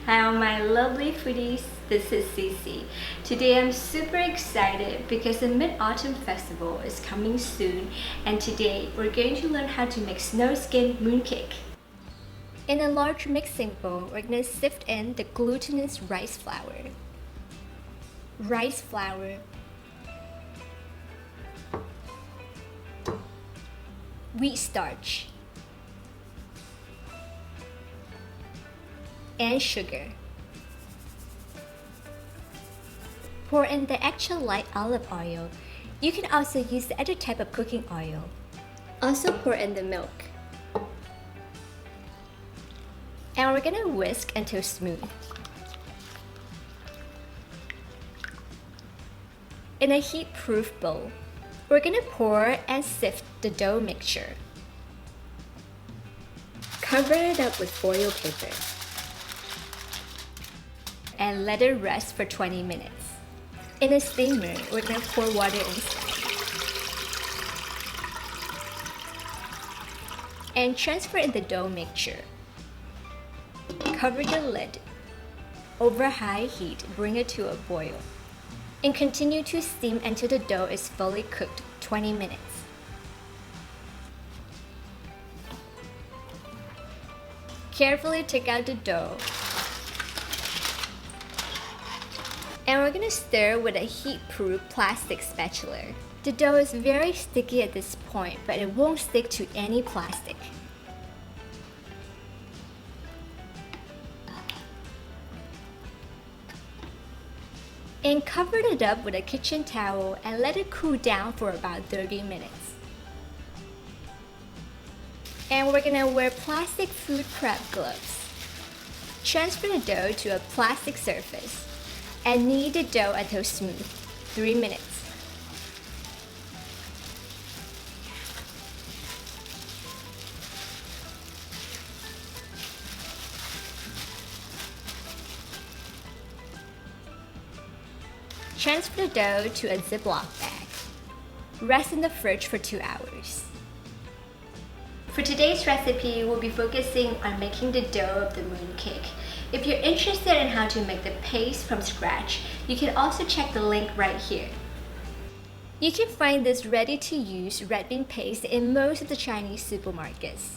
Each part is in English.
Hi all my lovely foodies, this is CiCi. Today I'm super excited because the Mid-Autumn Festival is coming soon, and today we're going to learn how to make snow skin mooncake. In a large mixing bowl, we're going to sift in the glutinous rice flour, wheat starch, and sugar. Pour in the extra light olive oil. You can also use the other type of cooking oil. Also pour in the milk. And we're gonna whisk until smooth. In a heat-proof bowl, we're gonna pour and sift the dough mixture. Cover it up with foil paper and let it rest for 20 minutes. In a steamer, we're gonna pour water inside and transfer in the dough mixture. Cover the lid. Over high heat, bring it to a boil and continue to steam until the dough is fully cooked, 20 minutes. Carefully take out the dough. And we're gonna stir with a heat-proof plastic spatula. The dough is very sticky at this point, but it won't stick to any plastic. And cover it up with a kitchen towel and let it cool down for about 30 minutes. And we're gonna wear plastic food prep gloves. Transfer the dough to a plastic surface and knead the dough until smooth, 3 minutes. Transfer the dough to a Ziploc bag. Rest in the fridge for 2 hours. For today's recipe, we'll be focusing on making the dough of the mooncake. If you're interested in how to make the paste from scratch, you can also check the link right here. You can find this ready-to-use red bean paste in most of the Chinese supermarkets.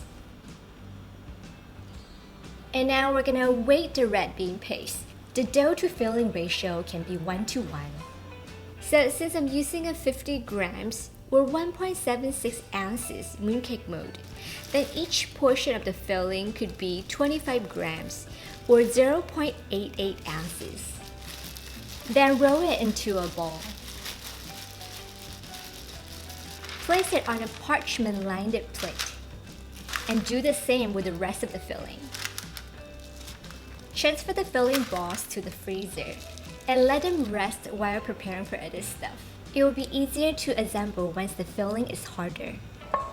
And now we're gonna weight the red bean paste. The dough to filling ratio can be 1:1. So since I'm using a 50 grams or 1.76 ounces mooncake mold, then each portion of the filling could be 25 grams or 0.88 ounces. Then roll it into a ball. Place it on a parchment-lined plate and do the same with the rest of the filling. Transfer the filling balls to the freezer and let them rest while preparing for other stuff. It will be easier to assemble once the filling is harder.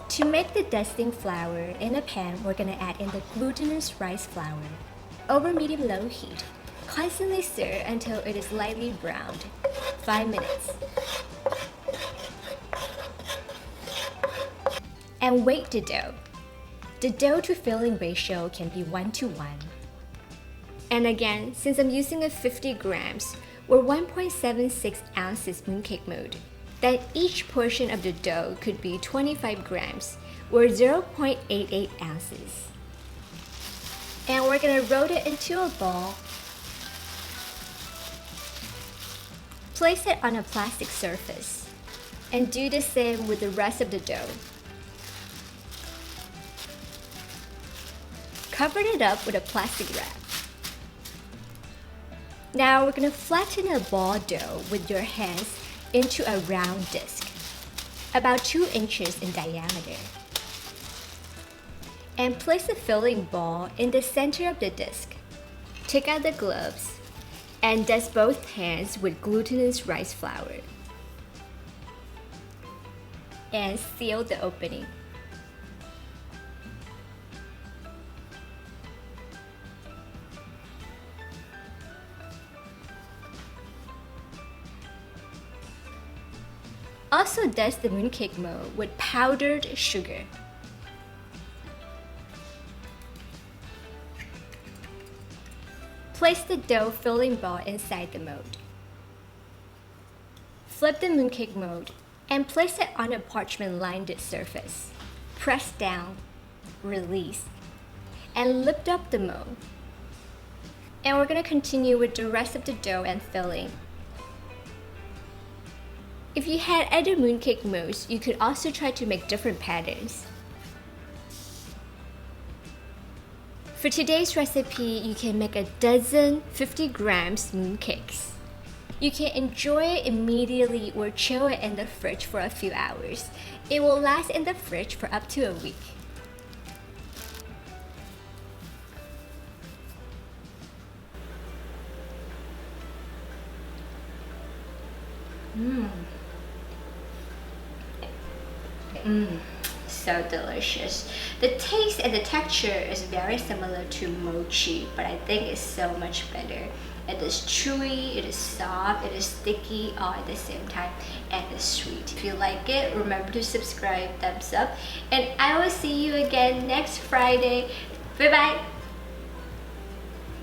To make the dusting flour in a pan, we're gonna add in the glutinous rice flour. Over medium-low heat, constantly stir until it is lightly browned, 5 minutes. And weight the dough. The dough to filling ratio can be 1:1. And again, since I'm using a 50 grams or 1.76 ounces mooncake mold, then each portion of the dough could be 25 grams or 0.88 ounces. And we're gonna roll it into a ball. Place it on a plastic surface and do the same with the rest of the dough. Cover it up with a plastic wrap. Now we're gonna flatten a ball dough with your hands into a round disc, about 2 inches in diameter. And place the filling ball in the center of the disc. Take out the gloves and dust both hands with glutinous rice flour. And seal the opening. Also dust the mooncake mold with powdered sugar. Place the dough filling ball inside the mold. Flip the mooncake mold and place it on a parchment-lined surface. Press down, release, and lift up the mold. And we're going to continue with the rest of the dough and filling. If you had other mooncake molds, you could also try to make different patterns. For today's recipe, you can make a dozen 50 grams mooncakes. You can enjoy it immediately or chill it in the fridge for a few hours. It will last in the fridge for up to a week. So delicious. The taste and the texture is very similar to mochi, but I think it's so much better. It is chewy, it is soft, it is sticky all at the same time, and it's sweet. If you like it, remember to subscribe, thumbs up, and I will see you again next Friday. Bye bye!